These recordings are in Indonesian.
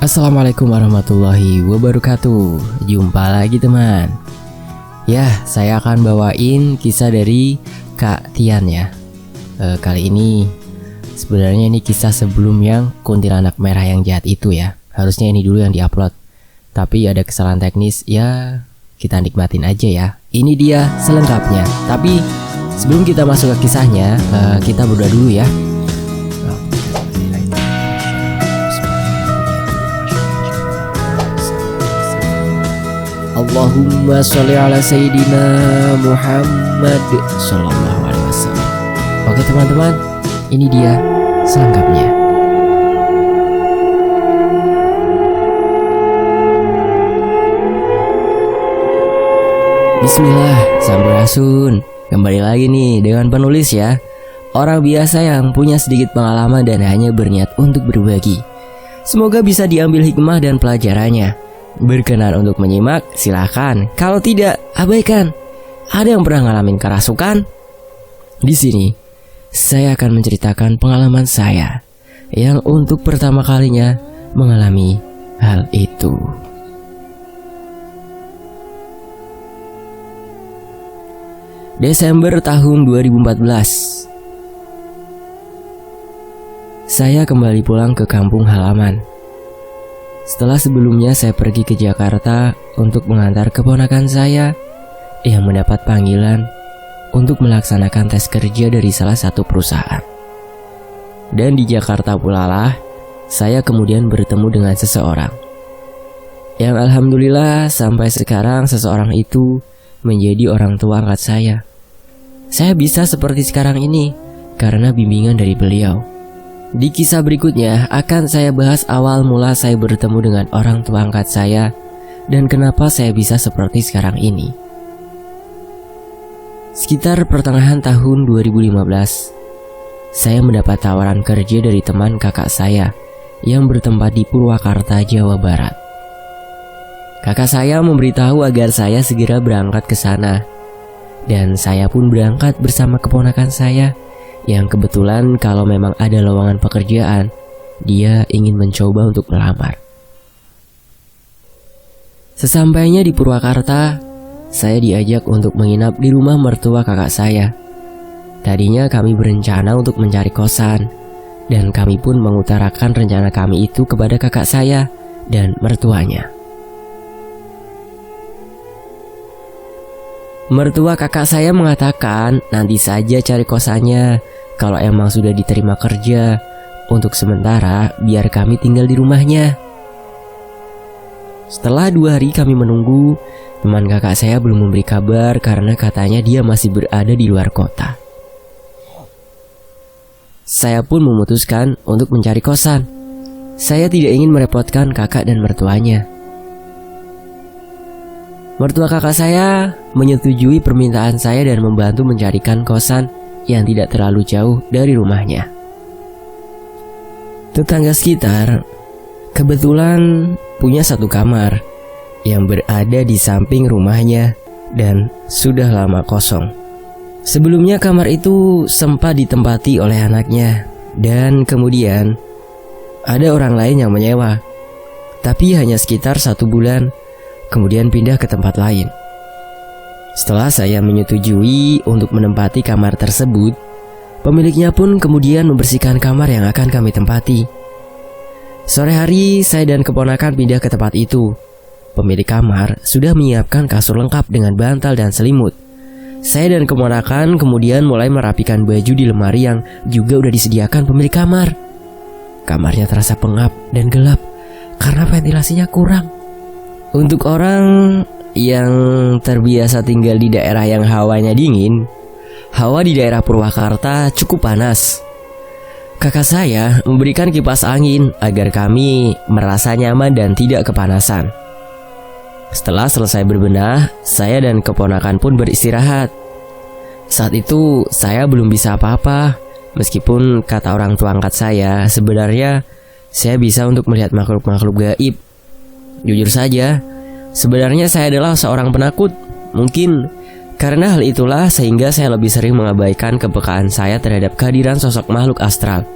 Assalamualaikum warahmatullahi wabarakatuh. Jumpa lagi teman. Ya, saya akan bawain kisah dari Kak Tian ya. Kali ini sebenarnya ini kisah sebelum yang kuntilanak merah yang jahat itu ya. Harusnya ini dulu yang diupload. Tapi ada kesalahan teknis ya, kita nikmatin aja ya. Ini dia selengkapnya. Tapi sebelum kita masuk ke kisahnya, kita berdoa dulu ya. Allahumma sholli ala Sayyidina Muhammad sallallahu alaihi wasallam. Oke teman-teman, ini dia selengkapnya. Bismillah, sampurasun. Kembali lagi nih dengan penulis ya. Orang biasa yang punya sedikit pengalaman dan hanya berniat untuk berbagi. Semoga bisa diambil hikmah dan pelajarannya. Berkenan untuk menyimak, silakan. Kalau tidak, abaikan. Ada yang pernah ngalamin kerasukan? Di sini, saya akan menceritakan pengalaman saya yang untuk pertama kalinya mengalami hal itu. Desember tahun 2014. Saya kembali pulang ke kampung halaman. Setelah sebelumnya saya pergi ke Jakarta untuk mengantar keponakan saya yang mendapat panggilan untuk melaksanakan tes kerja dari salah satu perusahaan. Dan di Jakarta pula lah, saya kemudian bertemu dengan seseorang yang alhamdulillah sampai sekarang seseorang itu menjadi orang tua angkat saya. Saya bisa seperti sekarang ini karena bimbingan dari beliau. Di kisah berikutnya akan saya bahas awal mula saya bertemu dengan orang tua angkat saya dan kenapa saya bisa seperti sekarang ini. Sekitar pertengahan tahun 2015, saya mendapat tawaran kerja dari teman kakak saya yang bertempat di Purwakarta, Jawa Barat. Kakak saya memberitahu agar saya segera berangkat ke sana, dan saya pun berangkat bersama keponakan saya yang kebetulan kalau memang ada lowongan pekerjaan, dia ingin mencoba untuk melamar. Sesampainya di Purwakarta, saya diajak untuk menginap di rumah mertua kakak saya. Tadinya kami berencana untuk mencari kosan, dan kami pun mengutarakan rencana kami itu kepada kakak saya dan mertuanya. Mertua kakak saya mengatakan nanti saja cari kosannya kalau emang sudah diterima kerja. Untuk sementara biar kami tinggal di rumahnya. Setelah 2 hari kami menunggu, teman kakak saya belum memberi kabar karena katanya dia masih berada di luar kota. Saya pun memutuskan untuk mencari kosan. Saya tidak ingin merepotkan kakak dan mertuanya. Mertua kakak saya menyetujui permintaan saya dan membantu mencarikan kosan yang tidak terlalu jauh dari rumahnya. Tetangga sekitar kebetulan punya satu kamar yang berada di samping rumahnya dan sudah lama kosong. Sebelumnya kamar itu sempat ditempati oleh anaknya dan kemudian ada orang lain yang menyewa, tapi hanya sekitar 1 bulan. Kemudian pindah ke tempat lain. Setelah saya menyetujui untuk menempati kamar tersebut, pemiliknya pun kemudian membersihkan kamar yang akan kami tempati. Sore hari saya dan keponakan pindah ke tempat itu. Pemilik kamar sudah menyiapkan kasur lengkap dengan bantal dan selimut. Saya dan keponakan kemudian mulai merapikan baju di lemari yang juga udah disediakan pemilik kamar. Kamarnya terasa pengap dan gelap karena ventilasinya kurang. Untuk orang yang terbiasa tinggal di daerah yang hawanya dingin, hawa di daerah Purwakarta cukup panas. Kakak saya memberikan kipas angin agar kami merasa nyaman dan tidak kepanasan. Setelah selesai berbenah, saya dan keponakan pun beristirahat. Saat itu saya belum bisa apa-apa, meskipun kata orang tua angkat saya sebenarnya saya bisa untuk melihat makhluk-makhluk gaib. Jujur saja, sebenarnya saya adalah seorang penakut. Mungkin karena hal itulah sehingga saya lebih sering mengabaikan kepekaan saya terhadap kehadiran sosok makhluk astral.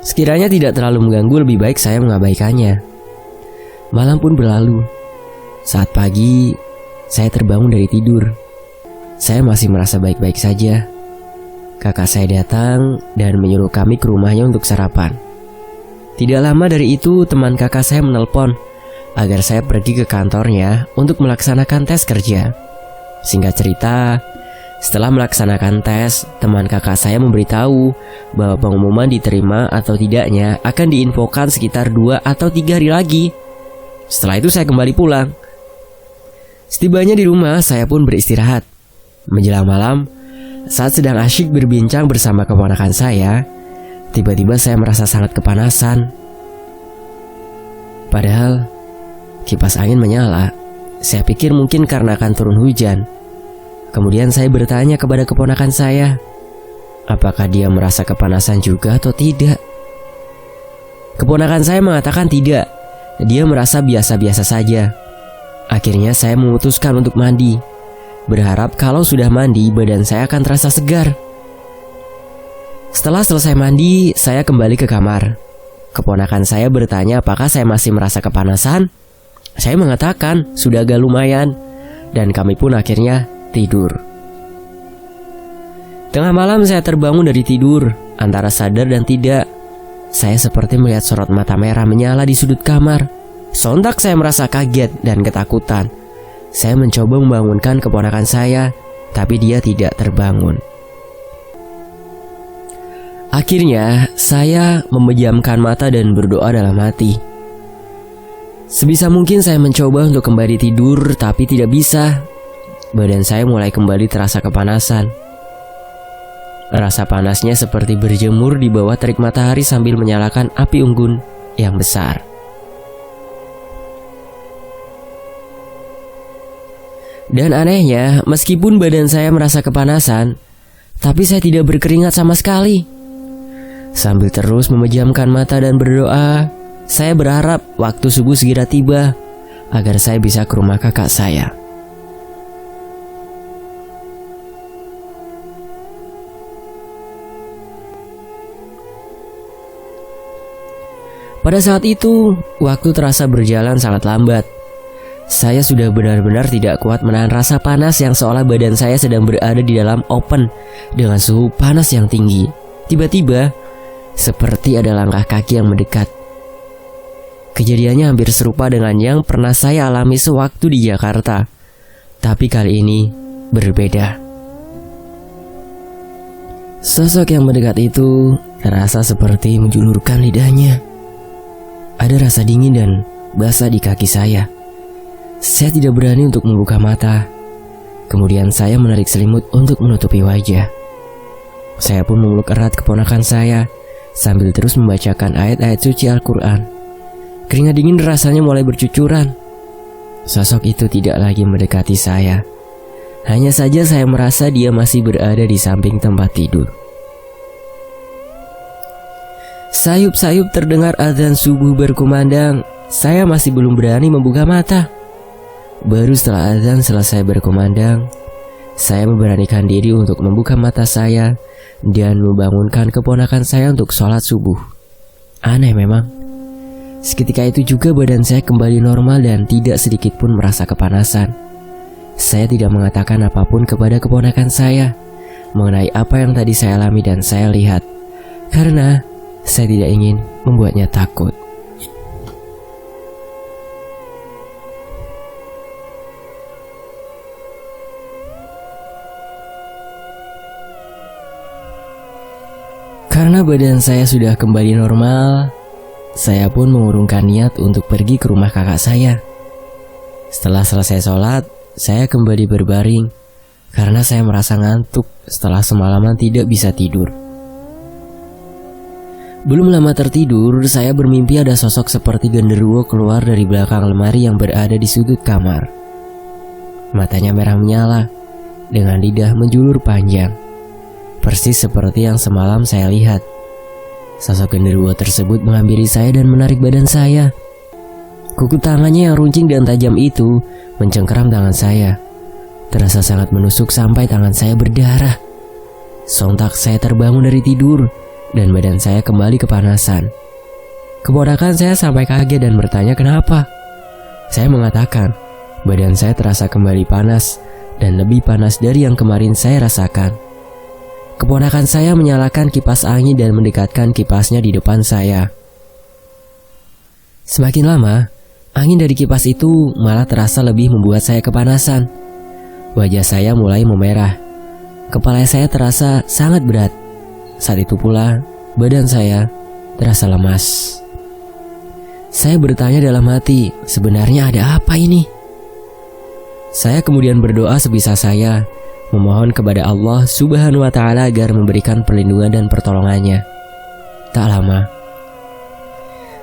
Sekiranya tidak terlalu mengganggu, lebih baik saya mengabaikannya. Malam pun berlalu. Saat pagi, saya terbangun dari tidur. Saya masih merasa baik-baik saja. Kakak saya datang dan menyuruh kami ke rumahnya untuk sarapan. Tidak lama dari itu, teman kakak saya menelpon agar saya pergi ke kantornya untuk melaksanakan tes kerja. Singkat cerita, setelah melaksanakan tes, teman kakak saya memberitahu bahwa pengumuman diterima atau tidaknya akan diinfokan sekitar 2 atau 3 hari lagi. Setelah itu saya kembali pulang. Setibanya di rumah, saya pun beristirahat. Menjelang malam, saat sedang asyik berbincang bersama keponakan saya, tiba-tiba saya merasa sangat kepanasan. Padahal kipas angin menyala. Saya pikir mungkin karena akan turun hujan. Kemudian saya bertanya kepada keponakan saya, apakah dia merasa kepanasan juga atau tidak. Keponakan saya mengatakan tidak. Dia merasa biasa-biasa saja. Akhirnya saya memutuskan untuk mandi, berharap kalau sudah mandi badan saya akan terasa segar. Setelah selesai mandi, saya kembali ke kamar. Keponakan saya bertanya apakah saya masih merasa kepanasan. Saya mengatakan sudah agak lumayan, dan kami pun akhirnya tidur. Tengah malam saya terbangun dari tidur, antara sadar dan tidak. Saya seperti melihat sorot mata merah menyala di sudut kamar. Sontak saya merasa kaget dan ketakutan. Saya mencoba membangunkan keponakan saya, tapi dia tidak terbangun. Akhirnya saya memejamkan mata dan berdoa dalam hati. Sebisa mungkin saya mencoba untuk kembali tidur, tapi tidak bisa. Badan saya mulai kembali terasa kepanasan. Rasa panasnya seperti berjemur di bawah terik matahari sambil menyalakan api unggun yang besar. Dan anehnya, meskipun badan saya merasa kepanasan, tapi saya tidak berkeringat sama sekali. Sambil terus memejamkan mata dan berdoa, saya berharap waktu subuh segera tiba agar saya bisa ke rumah kakak saya. Pada saat itu, waktu terasa berjalan sangat lambat. Saya sudah benar-benar tidak kuat menahan rasa panas yang seolah badan saya sedang berada di dalam oven dengan suhu panas yang tinggi. Tiba-tiba, seperti ada langkah kaki yang mendekat. Kejadiannya hampir serupa dengan yang pernah saya alami sewaktu di Jakarta, tapi kali ini berbeda. Sosok yang mendekat itu terasa seperti menjulurkan lidahnya. Ada rasa dingin dan basah di kaki saya. Saya tidak berani untuk membuka mata. Kemudian saya menarik selimut untuk menutupi wajah. Saya pun memeluk erat keponakan saya sambil terus membacakan ayat-ayat suci Al-Quran. Keringat dingin rasanya mulai bercucuran. Sosok itu tidak lagi mendekati saya. Hanya saja saya merasa dia masih berada di samping tempat tidur. Sayup-sayup terdengar azan subuh berkumandang. Saya masih belum berani membuka mata. Baru setelah azan selesai berkumandang, saya memberanikan diri untuk membuka mata saya dan membangunkan keponakan saya untuk sholat subuh. Aneh memang. Seketika itu juga badan saya kembali normal dan tidak sedikit pun merasa kepanasan. Saya tidak mengatakan apapun kepada keponakan saya mengenai apa yang tadi saya alami dan saya lihat, karena saya tidak ingin membuatnya takut. Karena badan saya sudah kembali normal, saya pun mengurungkan niat untuk pergi ke rumah kakak saya. Setelah selesai sholat, saya kembali berbaring karena saya merasa ngantuk setelah semalaman tidak bisa tidur. Belum lama tertidur, saya bermimpi ada sosok seperti genderuwo keluar dari belakang lemari yang berada di sudut kamar. Matanya merah menyala, dengan lidah menjulur panjang. Persis seperti yang semalam saya lihat. Sosok genderuwo tersebut menghampiri saya dan menarik badan saya. Kuku tangannya yang runcing dan tajam itu mencengkeram tangan saya. Terasa sangat menusuk sampai tangan saya berdarah. Sontak saya terbangun dari tidur dan badan saya kembali kepanasan. Keponakan saya sampai kaget dan bertanya kenapa. Saya mengatakan, badan saya terasa kembali panas dan lebih panas dari yang kemarin saya rasakan. Keponakan saya menyalakan kipas angin dan mendekatkan kipasnya di depan saya. Semakin lama, angin dari kipas itu malah terasa lebih membuat saya kepanasan. Wajah saya mulai memerah. Kepala saya terasa sangat berat. Saat itu pula, badan saya terasa lemas. Saya bertanya dalam hati, sebenarnya ada apa ini? Saya kemudian berdoa sebisa saya, memohon kepada Allah Subhanahu wa Ta'ala agar memberikan perlindungan dan pertolongannya. Tak lama,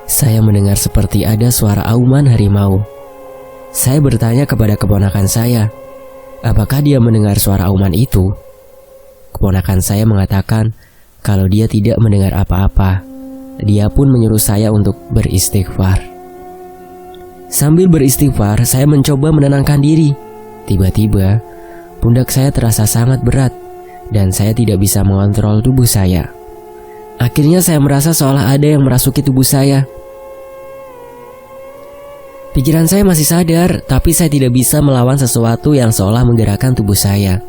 saya mendengar seperti ada suara auman harimau. Saya bertanya kepada keponakan saya, apakah dia mendengar suara auman itu? Keponakan saya mengatakan kalau dia tidak mendengar apa-apa. Dia pun menyuruh saya untuk beristighfar. Sambil beristighfar, saya mencoba menenangkan diri. Tiba-tiba, pundak saya terasa sangat berat dan saya tidak bisa mengontrol tubuh saya. Akhirnya saya merasa seolah ada yang merasuki tubuh saya. Pikiran saya masih sadar, tapi saya tidak bisa melawan sesuatu yang seolah menggerakkan tubuh saya.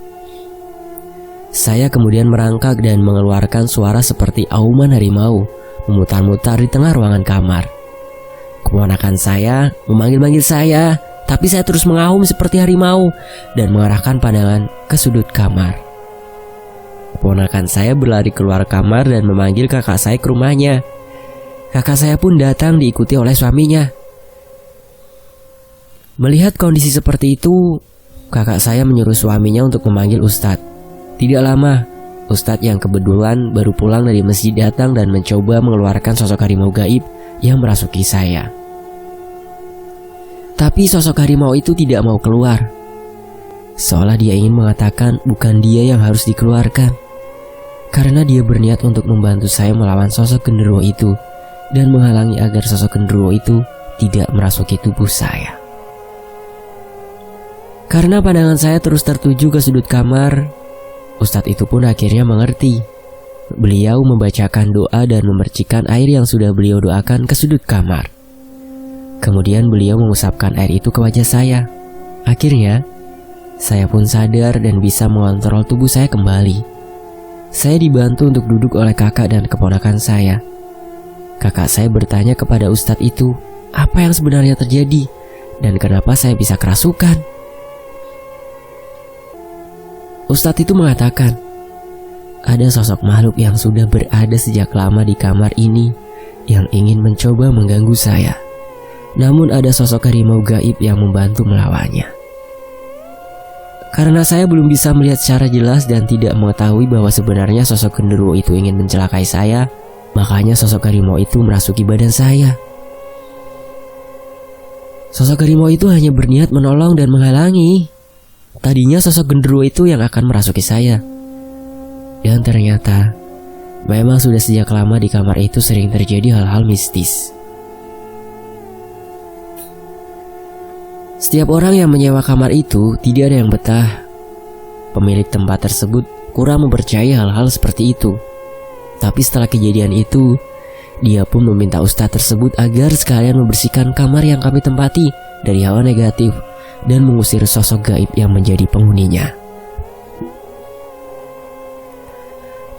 Saya kemudian merangkak dan mengeluarkan suara seperti auman harimau, memutar-mutar di tengah ruangan kamar. Keponakan saya memanggil-manggil saya, tapi saya terus mengaum seperti harimau dan mengarahkan pandangan ke sudut kamar. Keponakan saya berlari keluar kamar dan memanggil kakak saya ke rumahnya. Kakak saya pun datang diikuti oleh suaminya. Melihat kondisi seperti itu, kakak saya menyuruh suaminya untuk memanggil Ustadz. Tidak lama, Ustadz yang kebetulan baru pulang dari masjid datang dan mencoba mengeluarkan sosok harimau gaib yang merasuki saya. Tapi sosok harimau itu tidak mau keluar, seolah dia ingin mengatakan bukan dia yang harus dikeluarkan, karena dia berniat untuk membantu saya melawan sosok genderuwo itu dan menghalangi agar sosok genderuwo itu tidak merasuki tubuh saya. Karena pandangan saya terus tertuju ke sudut kamar, Ustadz itu pun akhirnya mengerti. Beliau membacakan doa dan memercikkan air yang sudah beliau doakan ke sudut kamar. Kemudian beliau mengusapkan air itu ke wajah saya. Akhirnya, saya pun sadar dan bisa mengontrol tubuh saya kembali. Saya dibantu untuk duduk oleh kakak dan keponakan saya. Kakak saya bertanya kepada Ustadz itu, apa yang sebenarnya terjadi dan kenapa saya bisa kerasukan? Ustadz itu mengatakan, ada sosok makhluk yang sudah berada sejak lama di kamar ini yang ingin mencoba mengganggu saya. Namun ada sosok harimau gaib yang membantu melawannya. Karena saya belum bisa melihat secara jelas dan tidak mengetahui bahwa sebenarnya sosok genderuwo itu ingin mencelakai saya, makanya sosok harimau itu merasuki badan saya. Sosok harimau itu hanya berniat menolong dan menghalangi. Tadinya sosok genderuwo itu yang akan merasuki saya. Dan ternyata memang sudah sejak lama di kamar itu sering terjadi hal-hal mistis. Setiap orang yang menyewa kamar itu tidak ada yang betah. Pemilik tempat tersebut kurang mempercayai hal-hal seperti itu. Tapi setelah kejadian itu, dia pun meminta ustadz tersebut agar sekalian membersihkan kamar yang kami tempati dari hawa negatif dan mengusir sosok gaib yang menjadi penghuninya.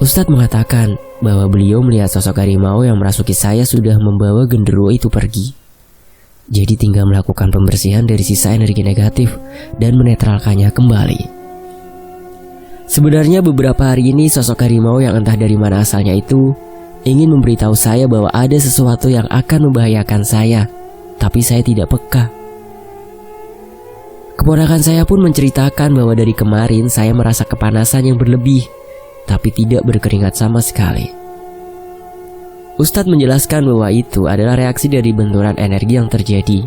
Ustadz mengatakan bahwa beliau melihat sosok harimau yang merasuki saya sudah membawa genderuwo itu pergi. Jadi tinggal melakukan pembersihan dari sisa energi negatif dan menetralkannya kembali. Sebenarnya beberapa hari ini sosok harimau yang entah dari mana asalnya itu ingin memberitahu saya bahwa ada sesuatu yang akan membahayakan saya, tapi saya tidak peka. Keponakan saya pun menceritakan bahwa dari kemarin saya merasa kepanasan yang berlebih, tapi tidak berkeringat sama sekali. Ustadz menjelaskan bahwa itu adalah reaksi dari benturan energi yang terjadi.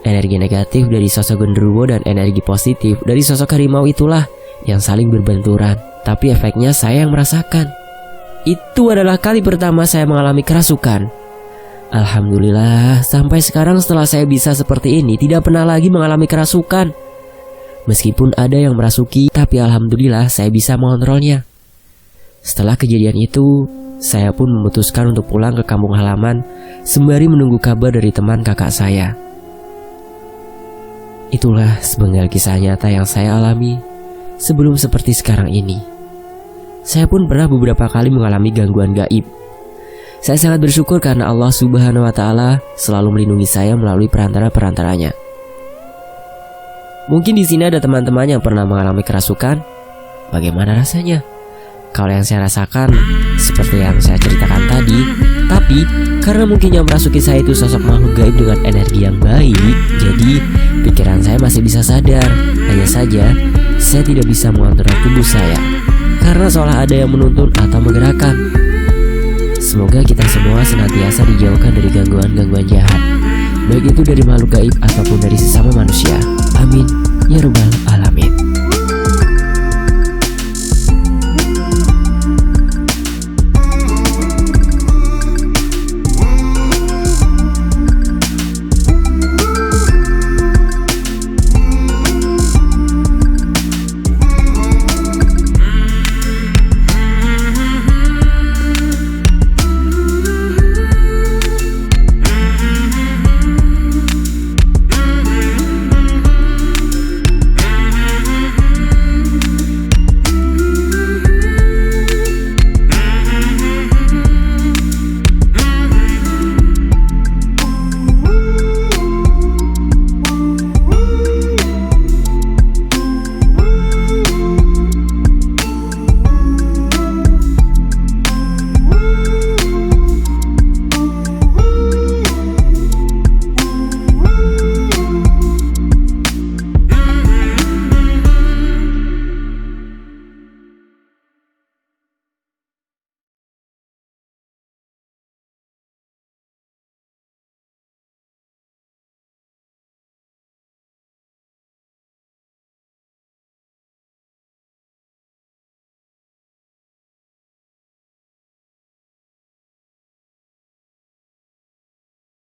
Energi negatif dari sosok genderuwo dan energi positif dari sosok harimau itulah yang saling berbenturan, tapi efeknya saya yang merasakan. Itu adalah kali pertama saya mengalami kerasukan. Alhamdulillah, sampai sekarang setelah saya bisa seperti ini tidak pernah lagi mengalami kerasukan. Meskipun ada yang merasuki, tapi alhamdulillah saya bisa mengontrolnya. Setelah kejadian itu, saya pun memutuskan untuk pulang ke kampung halaman sembari menunggu kabar dari teman kakak saya. Itulah sepenggal kisah nyata yang saya alami sebelum seperti sekarang ini. Saya pun pernah beberapa kali mengalami gangguan gaib. Saya sangat bersyukur karena Allah Subhanahu wa Ta'ala selalu melindungi saya melalui perantara-perantaranya. Mungkin di sini ada teman-teman yang pernah mengalami kerasukan. Bagaimana rasanya? Kalau yang saya rasakan seperti yang saya ceritakan tadi, tapi karena mungkin yang merasuki saya itu sosok makhluk gaib dengan energi yang baik, jadi pikiran saya masih bisa sadar. Hanya saja saya tidak bisa mengontrol tubuh saya karena seolah ada yang menuntun atau menggerakkan. Semoga kita semua senantiasa dijauhkan dari gangguan-gangguan jahat, baik itu dari makhluk gaib ataupun dari sesama manusia. Amin ya rabbal alamin.